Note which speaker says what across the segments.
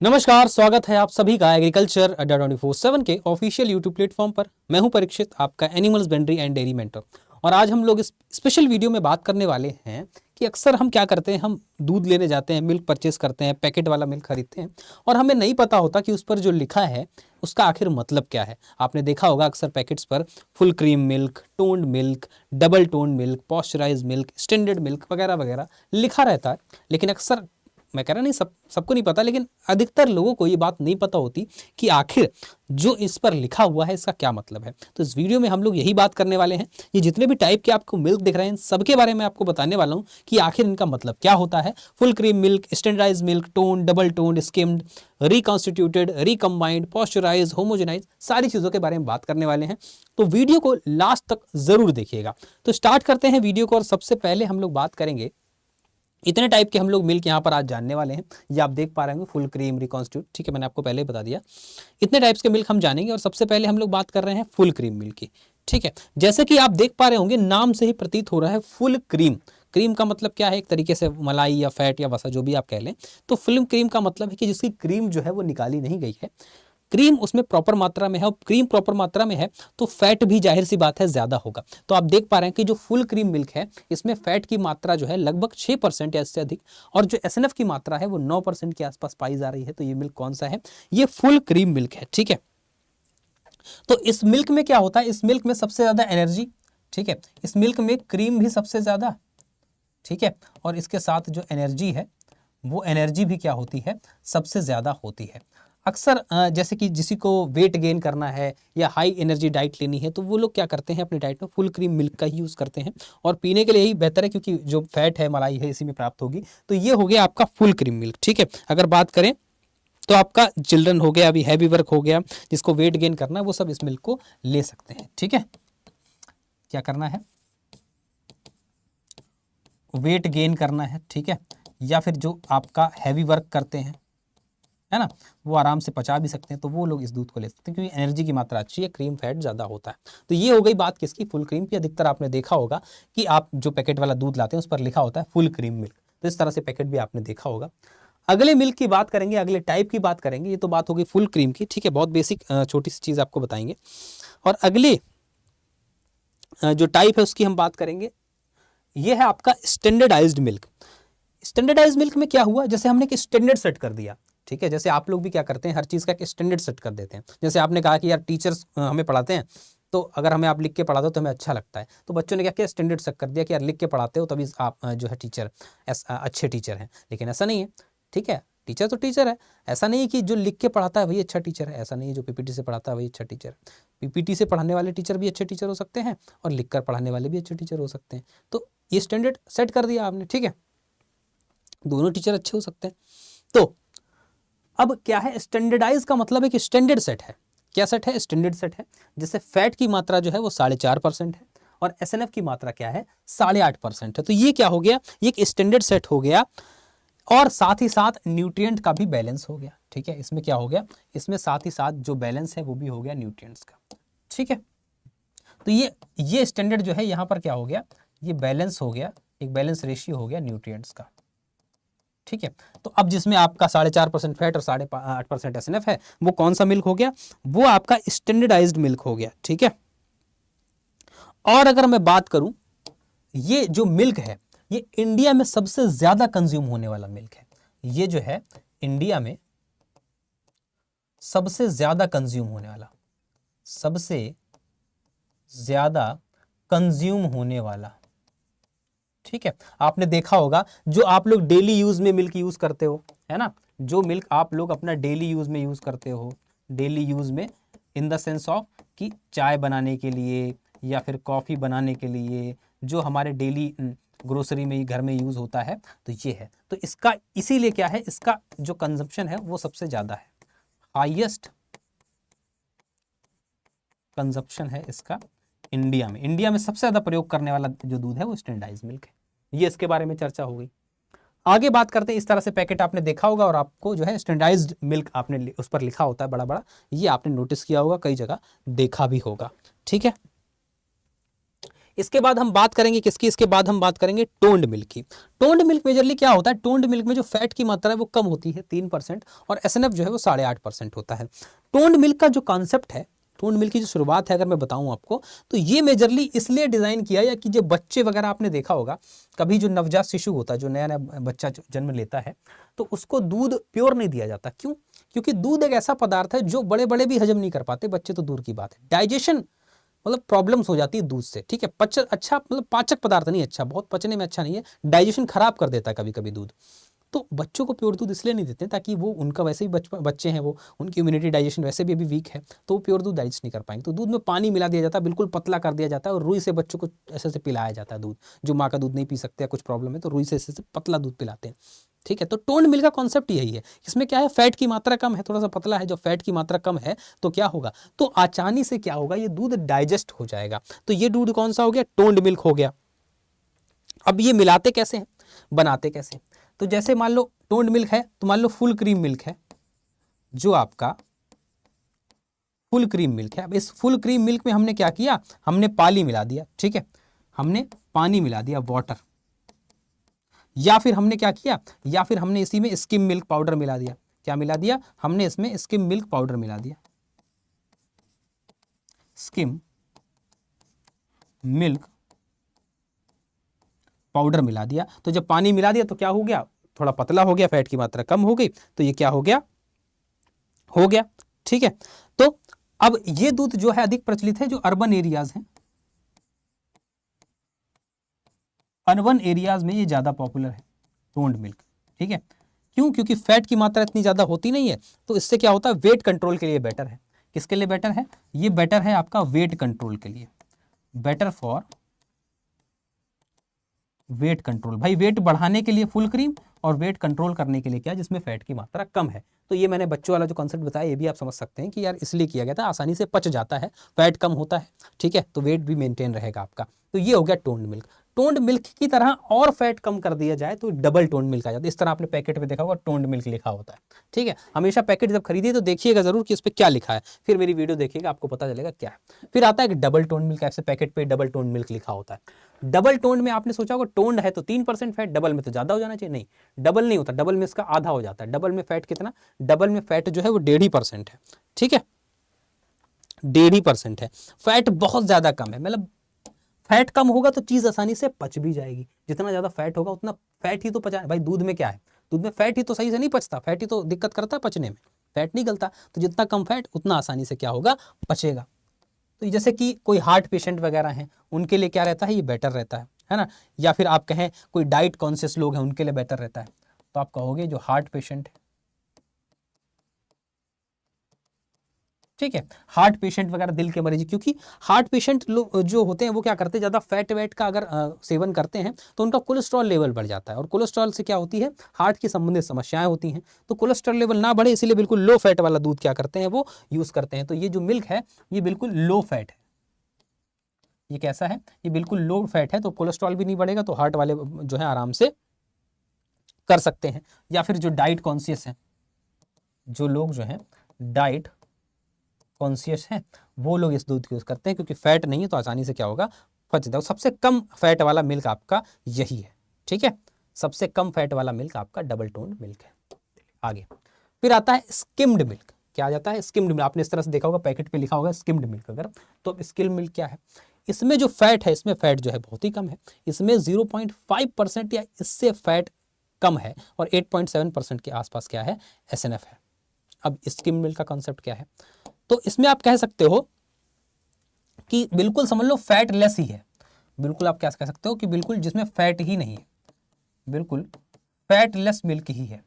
Speaker 1: नमस्कार, स्वागत है आप सभी का एग्रीकल्चर अड्डा 24/7 के ऑफिशियल यूट्यूब प्लेटफॉर्म पर। मैं हूं परीक्षित, आपका animals veterinary and dairy mentor. और आज हम लोग इस स्पेशल वीडियो में बात करने वाले हैं कि अक्सर हम क्या करते हैं, हम दूध लेने जाते हैं, मिल्क परचेस करते हैं, पैकेट वाला मिल्क खरीदते हैं और हमें नहीं पता होता कि उस पर जो लिखा है उसका आखिर मतलब क्या है। आपने देखा होगा अक्सर पैकेट्स पर full cream milk, toned milk, double toned milk, pasteurised milk, standard milk वगैरह वगैरह लिखा रहता है। लेकिन अक्सर, मैं कह रहा नहीं सबको नहीं पता, लेकिन अधिकतर लोगों को ये बात नहीं पता होती कि आखिर जो इस पर लिखा हुआ है इसका क्या मतलब है। तो इस वीडियो में हम लोग यही बात करने वाले हैं। ये जितने भी टाइप के आपको मिल्क दिख रहे हैं सबके बारे में आपको बताने वाला हूँ कि आखिर इनका मतलब क्या होता है। Full cream milk, standardised milk, tone, double tone, skimmed, reconstituted, recombined, pasteurise, homogenise, सारी चीज़ों के बारे में बात करने वाले हैं। तो वीडियो को लास्ट तक जरूर देखिएगा। तो स्टार्ट करते हैं वीडियो को। और सबसे पहले हम लोग बात करेंगे, इतने टाइप के हम लोग मिल्क यहाँ पर आज जानने वाले हैं। ये आप देख पा रहे होंगे, फुल क्रीम, रिकॉन्स्टिट्यूट, ठीक है, मैंने आपको पहले ही बता दिया। इतने टाइप्स के मिल्क हम जानेंगे और सबसे पहले हम लोग बात कर रहे हैं फुल क्रीम मिल्क की। ठीक है, जैसे कि आप देख पा रहे होंगे, नाम से ही प्रतीत हो रहा है फुल क्रीम। क्रीम का मतलब क्या है? एक तरीके से मलाई या फैट या वसा, जो भी आप कह लें। तो फुल क्रीम का मतलब है कि जिसकी क्रीम जो है वो निकाली नहीं गई है, क्रीम उसमें प्रॉपर मात्रा में है। और क्रीम प्रॉपर मात्रा में है तो फैट भी जाहिर सी बात है ज़्यादा होगा। तो आप देख पा रहे हैं कि जो फुल क्रीम मिल्क है इसमें फैट की मात्रा जो है लगभग 6% या इससे अधिक, और जो एसएनएफ की मात्रा है वो 9% के आसपास पाई जा रही है। तो ये मिल्क कौन सा है? ये फुल क्रीम मिल्क है। ठीक है, तो इस मिल्क में क्या होता है? इस मिल्क में सबसे ज़्यादा एनर्जी, ठीक है, इस मिल्क में क्रीम भी सबसे ज़्यादा, ठीक है, और इसके साथ जो एनर्जी है वो एनर्जी भी क्या होती है? सबसे ज़्यादा होती है। अक्सर जैसे कि किसी को वेट गेन करना है या हाई एनर्जी डाइट लेनी है तो वो लोग क्या करते हैं, अपनी डाइट में फुल क्रीम मिल्क का ही यूज़ करते हैं। और पीने के लिए यही बेहतर है क्योंकि जो फैट है, मलाई है, इसी में प्राप्त होगी। तो ये हो गया आपका फुल क्रीम मिल्क। ठीक है, अगर बात करें तो आपका चिल्ड्रन हो गया, अभी हैवी वर्क हो गया, जिसको वेट गेन करना है वो सब इस मिल्क को ले सकते हैं। ठीक है, क्या करना है? वेट गेन करना है, ठीक है, या फिर जो आपका हैवी वर्क करते हैं, है ना, वो आराम से पचा भी सकते हैं, तो वो लोग इस दूध को ले सकते हैं क्योंकि एनर्जी की मात्रा अच्छी है, क्रीम फैट ज़्यादा होता है। तो ये हो गई बात किसकी? फुल क्रीम की। अधिकतर आपने देखा होगा कि आप जो पैकेट वाला दूध लाते हैं उस पर लिखा होता है फुल क्रीम मिल्क। तो इस तरह से पैकेट भी आपने देखा होगा। अगले मिल्क की बात करेंगे, अगले टाइप की बात करेंगे। ये तो बात होगी फुल क्रीम की, ठीक है, बहुत बेसिक छोटी सी चीज़ आपको बताएंगे। और अगले जो टाइप है उसकी हम बात करेंगे, ये है आपका स्टैंडर्डाइज्ड मिल्क। स्टैंडर्डाइज्ड मिल्क में क्या हुआ? जैसे हमने एक स्टैंडर्ड सेट कर दिया, ठीक है, जैसे आप लोग भी क्या करते हैं, हर चीज़ का एक स्टैंडर्ड सेट कर देते हैं। जैसे आपने कहा कि यार टीचर्स हमें पढ़ाते हैं, तो अगर हमें आप लिख के पढ़ा दो तो हमें अच्छा लगता है। तो बच्चों ने क्या किया? स्टैंडर्ड सेट कर दिया कि यार लिख के पढ़ाते हो तभी आप जो है टीचर अच्छे टीचर हैं। लेकिन ऐसा नहीं है, ठीक है, टीचर तो टीचर है। ऐसा नहीं है कि जो लिख के पढ़ाता है वही अच्छा टीचर है, ऐसा नहीं है जो पीपीटी से पढ़ाता है वही अच्छा टीचर है। पीपीटी से पढ़ाने वाले टीचर भी अच्छे टीचर हो सकते हैं और लिख कर पढ़ाने वाले भी अच्छे टीचर हो सकते हैं। तो ये स्टैंडर्ड सेट कर दिया आपने, ठीक है, दोनों टीचर अच्छे हो सकते हैं। तो अब क्या है? स्टैंडर्डाइज का मतलब है कि स्टैंडर्ड सेट है। क्या सेट है? स्टैंडर्ड सेट है। जैसे फैट की मात्रा जो है वो 4.5% है और एसएनएफ की मात्रा क्या है? 8.5% है। तो ये क्या हो गया? ये एक स्टैंडर्ड सेट हो गया। और साथ ही साथ न्यूट्रिएंट का भी बैलेंस हो गया। ठीक है, इसमें क्या हो गया? इसमें साथ ही साथ जो बैलेंस है वो भी हो गया न्यूट्रिएंट्स का। ठीक है, तो ये स्टैंडर्ड जो है यहाँ पर क्या हो गया? ये बैलेंस हो गया, एक बैलेंस रेशियो हो गया न्यूट्रिएंट्स का। ठीक है, तो अब जिसमें आपका 4.5% फैट और 8.5% एसएनएफ है, वो कौन सा मिल्क हो गया? वो आपका स्टैंडर्डाइज्ड मिल्क हो गया। ठीक है, और अगर मैं बात करूं, ये जो मिल्क है ये इंडिया में सबसे ज्यादा कंज्यूम होने वाला मिल्क है। ये जो है इंडिया में सबसे ज्यादा कंज्यूम होने वाला, सबसे ज्यादा कंज्यूम होने वाला, ठीक है। आपने देखा होगा जो आप लोग डेली यूज में मिल्क यूज करते हो, है ना, जो मिल्क आप लोग अपना डेली यूज में यूज करते हो, डेली यूज में इन द सेंस ऑफ कि चाय बनाने के लिए या फिर कॉफ़ी बनाने के लिए, जो हमारे डेली ग्रोसरी में घर में यूज होता है, तो ये है। तो इसका इसीलिए क्या है, इसका जो कंजप्शन है वो सबसे ज्यादा है, हाईएस्ट कंजप्शन है इसका इंडिया में। इंडिया में सबसे ज्यादा प्रयोग करने वाला जो दूध है वो स्टैंडर्डाइज्ड मिल्क है। ये इसके बारे में चर्चा हो गई। आगे बात करते हैं, इस तरह से पैकेट आपने देखा होगा और आपको जो है स्टैंडर्डाइज्ड मिल्क आपने उस पर लिखा होता है बड़ा बड़ा, ये आपने नोटिस किया होगा, कई जगह देखा भी होगा। ठीक है, इसके बाद हम बात करेंगे किसकी, इसके बाद हम बात करेंगे टोन्ड मिल्क की। टोन्ड मिल्क मेजरली क्या होता है, टोन्ड मिल्क में जो फैट की मात्रा है वो कम होती है 3% और एसएनएफ जो है वो 8.5% होता है। टोन्ड मिल्क का जो कॉन्सेप्ट है, टोन्ड मिल्क की जो शुरुआत है अगर मैं बताऊं आपको, तो ये मेजरली इसलिए डिजाइन किया या कि जो बच्चे वगैरह आपने देखा होगा कभी, जो नवजात शिशु होता है, जो नया नया बच्चा जन्म लेता है, तो उसको दूध प्योर नहीं दिया जाता। क्यों? क्योंकि दूध एक ऐसा पदार्थ है जो बड़े बड़े भी हजम नहीं कर पाते, बच्चे तो दूर की बात है। डाइजेशन मतलब प्रॉब्लम्स हो जाती है दूध से, ठीक है। अच्छा मतलब पाचक पदार्थ नहीं, अच्छा बहुत पचने में अच्छा नहीं है, डाइजेशन खराब कर देता है कभी कभी दूध। तो बच्चों को प्योर दूध इसलिए नहीं देते ताकि वो, उनका वैसे ही बच्चे हैं वो, उनकी इम्यूनिटी डाइजेशन वैसे भी अभी वीक है, तो वो प्योर दूध डाइजेस्ट नहीं कर पाएंगे। तो दूध में पानी मिला दिया जाता है, बिल्कुल पतला कर दिया जाता है और रुई से बच्चों को ऐसे से पिलाया जाता है दूध। जो माँ का दूध नहीं पी सकते, कुछ प्रॉब्लम है तो रुई से ऐसे से पतला दूध पिलाते हैं, ठीक है। तो टोन्ड मिल्क का कॉन्सेप्ट यही है। इसमें क्या है, फैट की मात्रा कम है, थोड़ा सा पतला है, जो फैट की मात्रा कम है तो क्या होगा, तो आसानी से क्या होगा, ये दूध डाइजेस्ट हो जाएगा। तो ये दूध कौन सा हो गया, टोन्ड मिल्क हो गया। अब ये मिलाते कैसे हैं, बनाते कैसे हैं? तो जैसे मान लो टोन्ड मिल्क है, तो मान लो फुल क्रीम मिल्क है, जो आपका फुल क्रीम मिल्क है। अब इस फुल क्रीम मिल्क में हमने क्या किया, हमने पानी मिला दिया, ठीक है, हमने पानी मिला दिया, वाटर, या फिर हमने क्या किया, या फिर हमने इसी में स्किम मिल्क पाउडर मिला दिया। क्या मिला दिया, हमने इसमें स्किम मिल्क पाउडर मिला दिया, स्किम मिल्क पाउडर मिला दिया। तो जब पानी मिला दिया तो क्या हो गया, थोड़ा पतला हो गया, फैट की मात्रा कम हो गई, तो ये क्या हो गया, हो गया, ठीक है। तो अब ये दूध जो है अधिक प्रचलित है जो अर्बन एरियाज हैं, अर्बन एरियाज में ये ज्यादा पॉपुलर है टोन्ड मिल्क, ठीक है। क्यों? क्योंकि फैट की मात्रा इतनी ज्यादा होती नहीं है, तो इससे क्या होता है, वेट कंट्रोल के लिए बेटर है। किसके लिए बेटर है, ये बेटर है आपका वेट कंट्रोल के लिए, बेटर फॉर वेट कंट्रोल। भाई वेट बढ़ाने के लिए फुल क्रीम और वेट कंट्रोल करने के लिए क्या, जिसमें फैट की मात्रा कम है। तो ये मैंने बच्चों वाला जो कॉन्सेप्ट बताया, ये भी आप समझ सकते हैं कि यार इसलिए किया गया था, आसानी से पच जाता है, फैट कम होता है, ठीक है, तो वेट भी मेंटेन रहेगा आपका। तो ये हो गया टोन्ड मिल्क। टोन्ड मिल्क की तरह और फैट कम कर दिया जाए तो डबल टोन्ड मिल्क आ जाता है। इस तरह आपने पैकेट पे देखा होगा टोन्ड मिल्क लिखा होता है, ठीक है। हमेशा पैकेट जब खरीदिए तो देखिएगा जरूर कि इस पर क्या लिखा है, फिर मेरी वीडियो देखिएगा आपको पता चलेगा क्या है। फिर आता है कि डबल टोन्ड मिल्क, ऐसे पैकेट पे डबल टोन्ड मिल्क लिखा होता है। डबल टोन्ड में आपने सोचा होगा टोन्ड है तो 3% फैट, डबल में तो ज्यादा हो जाना चाहिए, नहीं, डबल नहीं होता, डबल में इसका आधा हो जाता है। डबल में फैट कितना, डबल में फैट जो है वो 1.5% है, ठीक है, 1.5% है। फैट बहुत ज्यादा कम है, मतलब फैट कम होगा तो चीज आसानी से पच भी जाएगी। जितना ज्यादा फैट होगा उतना फैट ही तो पचा, भाई दूध में क्या है, दूध में फैट ही तो सही से नहीं पचता, फैट ही तो दिक्कत करता है पचने में, फैट नहीं गलता। तो जितना कम फैट उतना आसानी से क्या होगा, पचेगा। तो जैसे कि कोई हार्ट पेशेंट वगैरह हैं, उनके लिए क्या रहता है, ये बेटर रहता है ना। या फिर आप कहें कोई डाइट कॉन्शियस लोग हैं, उनके लिए बेटर रहता है। तो आप कहोगे जो हार्ट पेशेंट है, ठीक है, हार्ट पेशेंट वगैरह, दिल के मरीज, क्योंकि हार्ट पेशेंट लोग जो होते हैं वो क्या करते हैं, ज़्यादा फैट वेट का अगर सेवन करते हैं तो उनका कोलेस्ट्रॉल लेवल बढ़ जाता है, और कोलेस्ट्रॉल से क्या होती है, हार्ट की संबंधित समस्याएं होती हैं। तो कोलेस्ट्रॉल लेवल ना बढ़े इसीलिए बिल्कुल लो फैट वाला दूध क्या करते हैं, वो यूज़ करते हैं। तो ये जो मिल्क है ये बिल्कुल लो फैट है। ये कैसा है, ये बिल्कुल लो फैट है, तो कोलेस्ट्रॉल भी नहीं बढ़ेगा, तो हार्ट वाले जो है आराम से कर सकते हैं। या फिर जो डाइट कॉन्शियस हैं, जो लोग जो हैं डाइट कॉन्शियस हैं, वो लोग इस दूध को यूज़ करते हैं, क्योंकि फैट नहीं है तो आसानी से क्या होगा, पच जाएगा। सबसे कम फैट वाला मिल्क आपका यही है, ठीक है, सबसे कम फैट वाला मिल्क आपका डबल टोन्ड मिल्क है। आगे फिर आता है स्किम्ड मिल्क। क्या आ जाता है, स्किम्ड मिल्क। आपने इस तरह से देखा होगा, पैकेट पे लिखा होगा स्किम्ड मिल्क अगर, तो अब स्किम्ड मिल्क क्या है, इसमें जो फैट है, इसमें फैट जो है बहुत ही कम है, इसमें 0.5% या इससे फैट कम है, और 8.7% के आसपास क्या है, एसएनएफ है। अब स्किम्ड मिल्क का कॉन्सेप्ट क्या है, तो इसमें आप कह सकते हो कि बिल्कुल समझ लो फैट लेस ही है, बिल्कुल आप क्या कह सकते हो कि बिल्कुल जिसमें फैट ही नहीं है, बिल्कुल फैट लेस मिल्क ही है,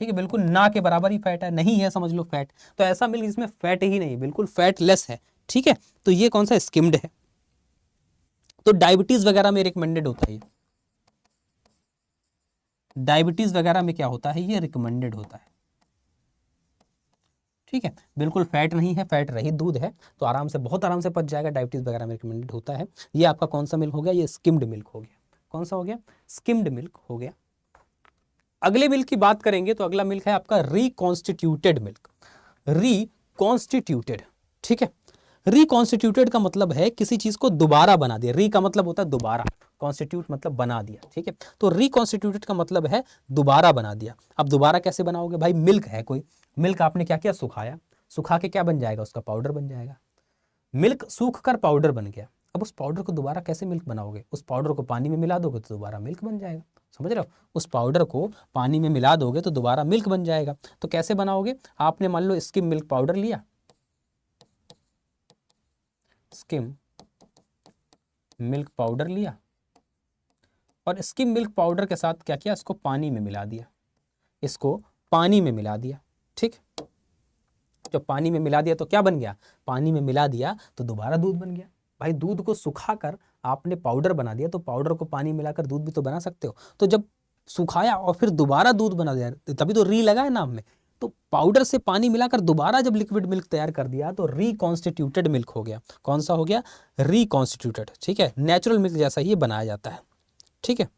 Speaker 1: ठीक है, बिल्कुल ना के बराबर ही फैट है, नहीं है समझ लो फैट, तो ऐसा मिल्क जिसमें फैट ही नहीं, बिल्कुल फैट लेस है, ठीक है। तो ये कौन सा, स्किम्ड है। तो डायबिटीज वगैरह में रिकमेंडेड होता है, डायबिटीज वगैरह में क्या होता है, ये रिकमेंडेड होता है, ठीक है, बिल्कुल फैट नहीं है, फैट रहित दूध है, तो आराम से, बहुत आराम से पच जाएगा, डायबिटीज वगैरह में रिकमेंडेड होता है। ये आपका कौन सा मिल्क हो गया, ये स्किम्ड मिल्क हो गया। कौन सा हो गया, स्किम्ड मिल्क हो गया। अगले मिल्क की बात करेंगे तो अगला मिल्क है आपका रिकॉन्स्टिट्यूटेड मिल्क, रिकॉन्स्टिट्यूटेड, ठीक है। रिकॉन्स्टिट्यूटेड का मतलब है किसी चीज को दोबारा बना दिया। री का मतलब होता है दोबारा, कॉन्स्टिट्यूट मतलब बना दिया, ठीक है। तो रिकॉन्स्टिट्यूटेड का मतलब है दोबारा बना दिया। अब दोबारा कैसे बनाओगे भाई, मिल्क है कोई, मिल्क आपने क्या किया, सुखाया, सुखा के क्या बन जाएगा, उसका पाउडर बन जाएगा। मिल्क सूख कर पाउडर बन गया। अब उस पाउडर को दोबारा कैसे मिल्क बनाओगे, उस पाउडर को पानी में मिला दोगे तो दोबारा मिल्क बन जाएगा, समझ रहे हो। उस पाउडर को पानी में मिला दोगे तो दोबारा मिल्क बन जाएगा। तो कैसे बनाओगे, आपने मान लो स्किम मिल्क पाउडर लिया, स्किम मिल्क पाउडर लिया और स्किम मिल्क पाउडर के साथ क्या किया, इसको पानी में मिला दिया, इसको पानी में मिला दिया, ठीक। जब पानी में मिला दिया तो क्या बन गया, पानी में मिला दिया तो दोबारा दूध बन गया। भाई दूध को सुखाकर आपने पाउडर बना दिया, तो पाउडर को पानी मिलाकर दूध भी तो बना सकते हो। तो जब सुखाया और फिर दोबारा दूध बना दिया, तभी तो री लगा है नाम में। तो पाउडर से पानी मिलाकर दोबारा जब लिक्विड मिल्क तैयार कर दिया तो रिकॉन्स्टिट्यूटेड मिल्क हो गया। कौन सा हो गया, रिकॉन्स्टिट्यूटेड, ठीक है। नेचुरल मिल्क जैसा ही बनाया जाता है, ठीक है।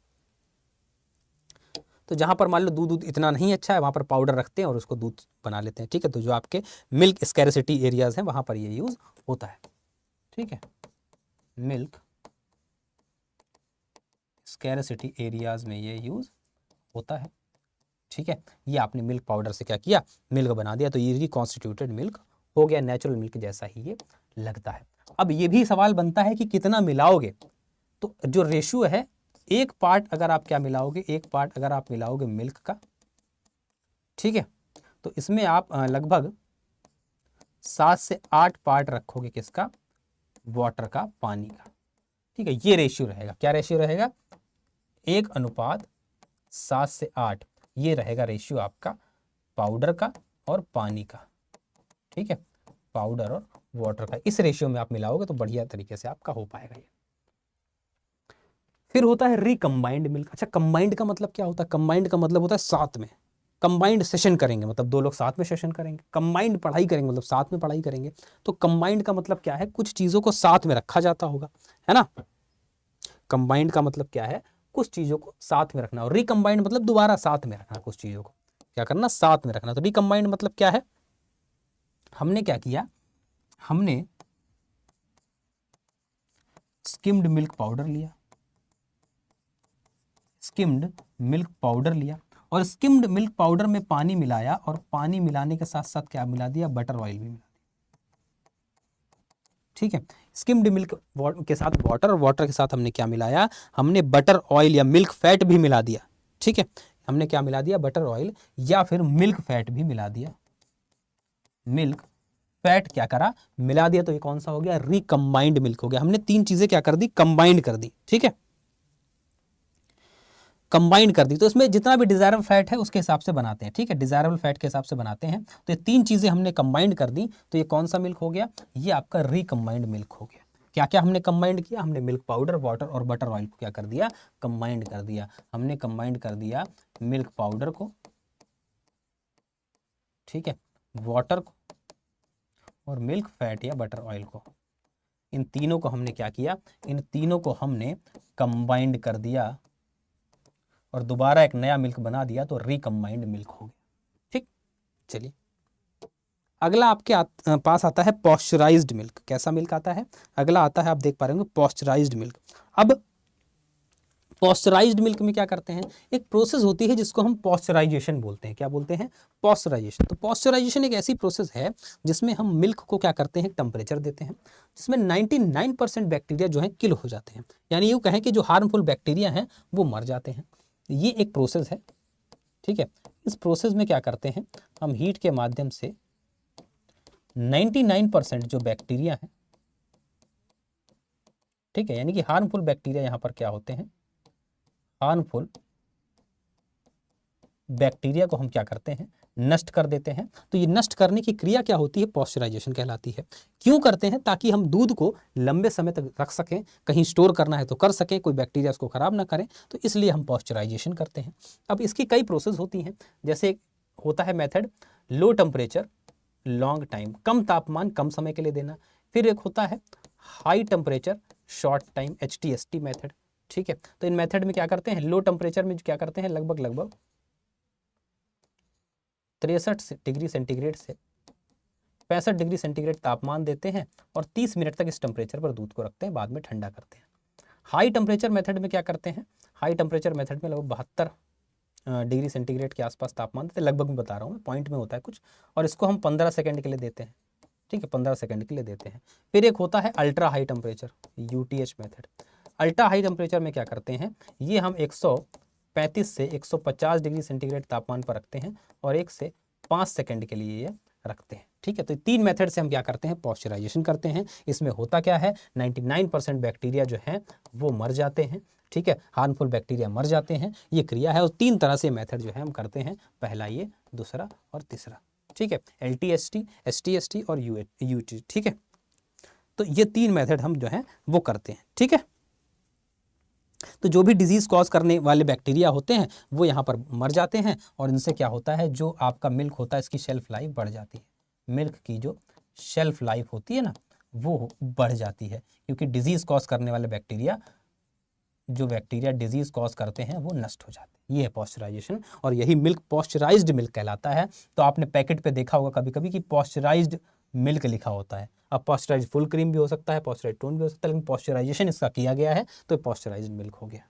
Speaker 1: तो जहां पर मान लो दूध इतना नहीं अच्छा है, वहां पर पाउडर रखते हैं और उसको दूध बना लेते हैं, ठीक है। तो जो आपके मिल्क स्कैरसिटी एरियाज हैं वहां पर ये यूज होता है, ठीक है। मिल्क स्कैरसिटी एरियाज में ये यूज होता है, ठीक है। ये आपने मिल्क पाउडर से क्या किया, मिल्क बना दिया, तो ये रिकॉन्स्टिट्यूटेड मिल्क हो गया, नेचुरल मिल्क जैसा ही ये लगता है। अब ये भी सवाल बनता है कि कितना मिलाओगे, तो जो रेशियो है, एक पार्ट अगर आप क्या मिलाओगे, एक पार्ट अगर आप मिलाओगे मिल्क का, ठीक है, तो इसमें आप लगभग 7 से 8 पार्ट रखोगे किसका, वाटर का, पानी का, ठीक है। ये रेशियो रहेगा, क्या रेशियो रहेगा, 1:7 से 8, ये रहेगा रेशियो आपका पाउडर का और पानी का, ठीक है। पाउडर और वाटर का इस रेशियो में आप मिलाओगे तो बढ़िया तरीके से आपका हो पाएगा ये। फिर होता है रिकम्बाइंड मिल्क। अच्छा, कंबाइंड का मतलब क्या होता है, कंबाइंड का मतलब होता है साथ में, कंबाइंड सेशन करेंगे, मतलब दो लोग साथ में सेशन करेंगे, कंबाइंड पढ़ाई करेंगे मतलब साथ में पढ़ाई करेंगे। तो कंबाइंड का मतलब क्या है, कुछ चीजों को साथ में रखा जाता होगा, है ना। कंबाइंड का मतलब क्या है, कुछ चीजों को साथ में रखना, और रिकम्बाइंड मतलब दोबारा साथ में रखना, कुछ चीजों को क्या करना, साथ में रखना। तो रिकम्बाइंड मतलब क्या है, हमने क्या किया, हमने स्किम्ड मिल्क पाउडर लिया, स्किम्ड मिल्क पाउडर लिया और स्किम्ड मिल्क पाउडर में पानी मिलाया, और पानी मिलाने के साथ साथ क्या मिला दिया, बटर ऑयल भी मिला दिया, ठीक है। स्किम्ड मिल्क के साथ वाटर, और वाटर के साथ हमने क्या मिलाया, हमने बटर ऑयल या मिल्क फैट भी मिला दिया, ठीक है। हमने क्या मिला दिया, बटर ऑयल या फिर मिल्क फैट भी मिला दिया, मिल्क फैट क्या करा, मिला दिया। तो ये कौन सा हो गया, रिकम्बाइंड मिल्क हो गया। हमने तीन चीजें क्या कर दी, कंबाइंड कर दी, ठीक है, कंबाइन कर दी। तो इसमें जितना भी डिजायरेबल फैट है उसके हिसाब से बनाते हैं, ठीक है, डिजायरेबल फैट के हिसाब से बनाते हैं। तो ये तीन चीजें हमने कंबाइंड कर दी, तो ये कौन सा मिल्क हो गया, ये आपका रिकम्बाइंड मिल्क हो गया। क्या क्या हमने कंबाइंड किया, हमने मिल्क पाउडर, वाटर और बटर ऑयल को क्या कर दिया, कंबाइंड कर दिया। हमने कंबाइंड कर दिया मिल्क पाउडर को, ठीक है, वाटर को और मिल्क फैट या बटर ऑयल को। इन तीनों को हमने क्या किया, इन तीनों को हमने कंबाइंड कर दिया और दोबारा एक नया मिल्क बना दिया, तो रिकम्बाइंड मिल्क हो गया, ठीक। चलिए अगला आपके पास आता है पॉस्चराइज्ड मिल्क। कैसा मिल्क आता है, अगला आता है, आप देख पा रहे होंगे, पॉस्चराइज्ड मिल्क। अब पॉस्चराइज्ड मिल्क में क्या करते हैं, एक प्रोसेस होती है जिसको हम पॉस्चराइजेशन बोलते हैं। क्या बोलते हैं, पॉस्चराइजेशन। तो पॉस्चराइजेशन एक ऐसी प्रोसेस है जिसमें हम मिल्क को क्या करते हैं, टेम्परेचर देते हैं, जिसमें 99% बैक्टीरिया जो है किल हो जाते हैं, यानी यूँ कहें कि जो हार्मफुल बैक्टीरिया हैं वो मर जाते हैं। ये एक प्रोसेस है, ठीक है। इस प्रोसेस में क्या करते हैं, हम हीट के माध्यम से 99% जो बैक्टीरिया है, ठीक है, यानी कि हार्मफुल बैक्टीरिया यहाँ पर क्या होते हैं, हार्मफुल बैक्टीरिया को हम क्या करते हैं, नष्ट कर देते हैं। तो ये नष्ट करने की क्रिया क्या होती है, पॉस्चराइजेशन कहलाती है। क्यों करते हैं, ताकि हम दूध को लंबे समय तक रख सकें, कहीं स्टोर करना है तो कर सकें, कोई बैक्टीरिया उसको खराब ना करें, तो इसलिए हम पॉस्चराइजेशन करते हैं। अब इसकी कई प्रोसेस होती हैं, जैसे होता है method low temperature long time, कम तापमान कम समय के लिए देना। फिर एक होता है high temperature short time, HTST method, ठीक है। तो इन मेथड में क्या करते हैं, लो टेम्परेचर में क्या करते हैं, लगभग 63 डिग्री सेंटीग्रेड से 65 डिग्री सेंटीग्रेड तापमान देते हैं और 30 मिनट तक इस टेम्परेचर पर दूध को रखते हैं, बाद में ठंडा करते हैं। हाई टेम्परेचर मेथड में क्या करते हैं, हाई टेम्परेचर मेथड में लगभग 72 डिग्री सेंटीग्रेड के आसपास तापमान देते हैं, लगभग मैं बता रहा हूँ, पॉइंट में होता है कुछ, और इसको हम 15 सेकंड के लिए देते हैं। ठीक है, 15 सेकंड के लिए देते हैं। फिर एक होता है ultra high temperature, UTH method. Ultra high temperature में क्या करते हैं, ये हम 135 से 150 डिग्री सेंटीग्रेड तापमान पर रखते हैं और 1 से 5 सेकंड के लिए ये रखते हैं। ठीक है, तो 3 मेथड से हम क्या करते हैं, पॉस्चराइजेशन करते हैं। इसमें होता क्या है, 99% बैक्टीरिया जो हैं वो मर जाते हैं। ठीक है, हार्मफुल बैक्टीरिया मर जाते हैं। ये क्रिया है और 3 तरह से मेथड जो है हम करते हैं, पहला ये, दूसरा और तीसरा। ठीक है, LTST, STST और UT। ठीक है, तो ये 3 मेथड हम जो है वो करते हैं। ठीक है, तो जो भी डिजीज कॉज करने वाले बैक्टीरिया होते हैं वो यहाँ पर मर जाते हैं और इनसे क्या होता है, जो आपका मिल्क होता है इसकी शेल्फ लाइफ बढ़ जाती है। मिल्क की जो शेल्फ लाइफ होती है ना वो बढ़ जाती है, क्योंकि डिजीज कॉज करने वाले बैक्टीरिया, जो बैक्टीरिया डिजीज कॉज करते हैं वो नष्ट हो जाते हैं। ये है पॉस्चराइजेशन और यही मिल्क पॉस्चराइज्ड मिल्क कहलाता है। तो आपने पैकेट पे देखा होगा कभी कभी कि पॉस्चराइज्ड मिल्क लिखा होता है। अब पॉस्चराइज्ड फुल क्रीम भी हो सकता है, पॉस्चराइज्ड टोन भी हो सकता है, लेकिन पॉस्चराइजेशन इसका किया गया है तो पॉस्चराइज्ड मिल्क हो गया।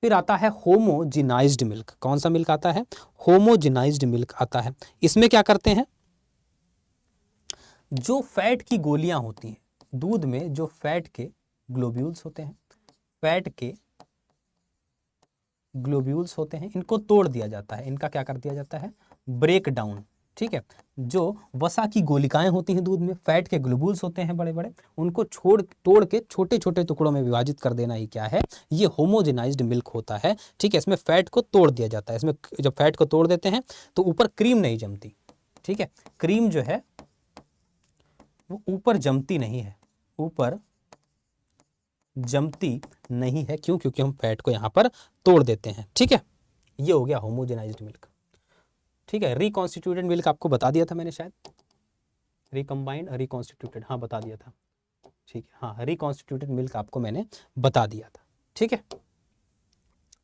Speaker 1: फिर आता है होमोजिनाइज्ड मिल्क। कौन सा मिल्क आता है, होमोजिनाइज्ड मिल्क आता है। इसमें क्या करते हैं, जो फैट की गोलियां होती हैं दूध में, जो फैट के ग्लोब्यूल्स होते हैं, फैट के ग्लोब्यूल्स होते हैं, इनको तोड़ दिया जाता है। इनका क्या कर दिया जाता है, ब्रेक डाउन। ठीक है, जो वसा की गोलिकाएं होती हैं दूध में, फैट के ग्लोब्यूल्स होते हैं बड़े बड़े, उनको तोड़ के छोटे छोटे टुकड़ों में विभाजित कर देना ही क्या है, ये होमोजेनाइज्ड मिल्क होता है। ठीक है, इसमें फैट को तोड़ दिया जाता है। इसमें जब फैट को तोड़ देते हैं तो ऊपर क्रीम नहीं जमती। ठीक है, क्रीम जो है वो ऊपर जमती नहीं है, ऊपर जमती नहीं है। क्यों, क्योंकि हम फैट को यहाँ पर तोड़ देते हैं। ठीक है, ये हो गया होमोजेनाइज्ड मिल्क। ठीक है, रिकॉन्स्टिट्यूटेड मिल्क आपको बता दिया था मैंने शायद, रिकम्बाइंड रिकॉन्स्टिट्यूटेड, हाँ बता दिया था। ठीक है, हाँ रिकॉन्स्टिट्यूटेड मिल्क आपको मैंने बता दिया था। ठीक है,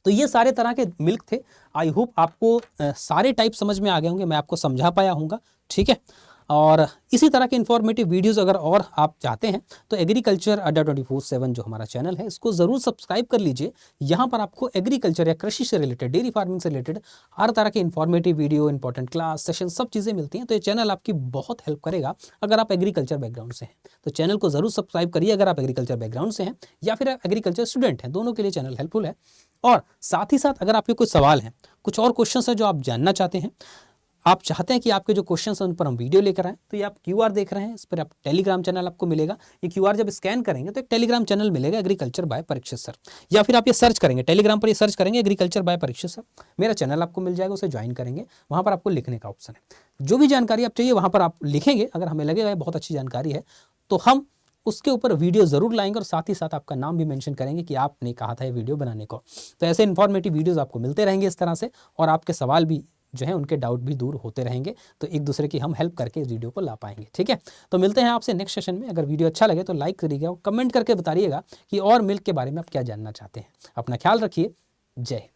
Speaker 1: तो ये सारे तरह के मिल्क थे। आई होप आपको सारे टाइप समझ में आ गए होंगे, मैं आपको समझा पाया हूँगा। ठीक है, और इसी तरह के इन्फॉर्मेटिव वीडियोस अगर और आप चाहते हैं तो एग्रीकल्चर अड्डा 24/7 जो हमारा चैनल है इसको ज़रूर सब्सक्राइब कर लीजिए। यहाँ पर आपको एग्रीकल्चर या कृषि से रिलेटेड, डेयरी फार्मिंग से रिलेटेड हर तरह के informative video, important class, session, सब चीज़ें मिलती हैं। तो ये चैनल आपकी बहुत हेल्प करेगा अगर आप एग्रीकल्चर बैकग्राउंड से हैं। तो चैनल को ज़रूर सब्सक्राइब करिए अगर आप एग्रीकल्चर बैकग्राउंड से हैं या फिर एग्रीकल्चर स्टूडेंट हैं, दोनों के लिए चैनल हेल्पफुल है। और साथ ही साथ अगर आपके कुछ सवाल हैं, कुछ और क्वेश्चन है जो आप जानना चाहते हैं, आप चाहते हैं कि आपके जो क्वेश्चन हैं उन पर हम वीडियो लेकर आएँ, तो ये आप QR देख रहे हैं, इस पर आप टेलीग्राम चैनल आपको मिलेगा। ये QR जब स्कैन करेंगे तो एक टेलीग्राम चैनल मिलेगा, एग्रीकल्चर बाय परीक्षित सर, या फिर आप ये सर्च करेंगे टेलीग्राम पर, ये सर्च करेंगे एग्रीकल्चर बाय परीक्षित सर, मेरा चैनल आपको मिल जाएगा, उसे ज्वाइन करेंगे। वहाँ पर आपको लिखने का ऑप्शन है, जो भी जानकारी आप चाहिए वहाँ पर आप लिखेंगे। अगर हमें लगेगा बहुत अच्छी जानकारी है तो हम उसके ऊपर वीडियो ज़रूर लाएंगे और साथ ही साथ आपका नाम भी मेंशन करेंगे कि आपने कहा था ये वीडियो बनाने को। तो ऐसे इन्फॉर्मेटिव वीडियोस आपको मिलते रहेंगे इस तरह से, और आपके सवाल भी जो है उनके डाउट भी दूर होते रहेंगे। तो एक दूसरे की हम हेल्प करके इस वीडियो को ला पाएंगे। ठीक है, तो मिलते हैं आपसे नेक्स्ट सेशन में। अगर वीडियो अच्छा लगे तो लाइक करिएगा, कमेंट करके बताइएगा कि और मिल्क के बारे में आप क्या जानना चाहते हैं। अपना ख्याल रखिए, जय हिंद।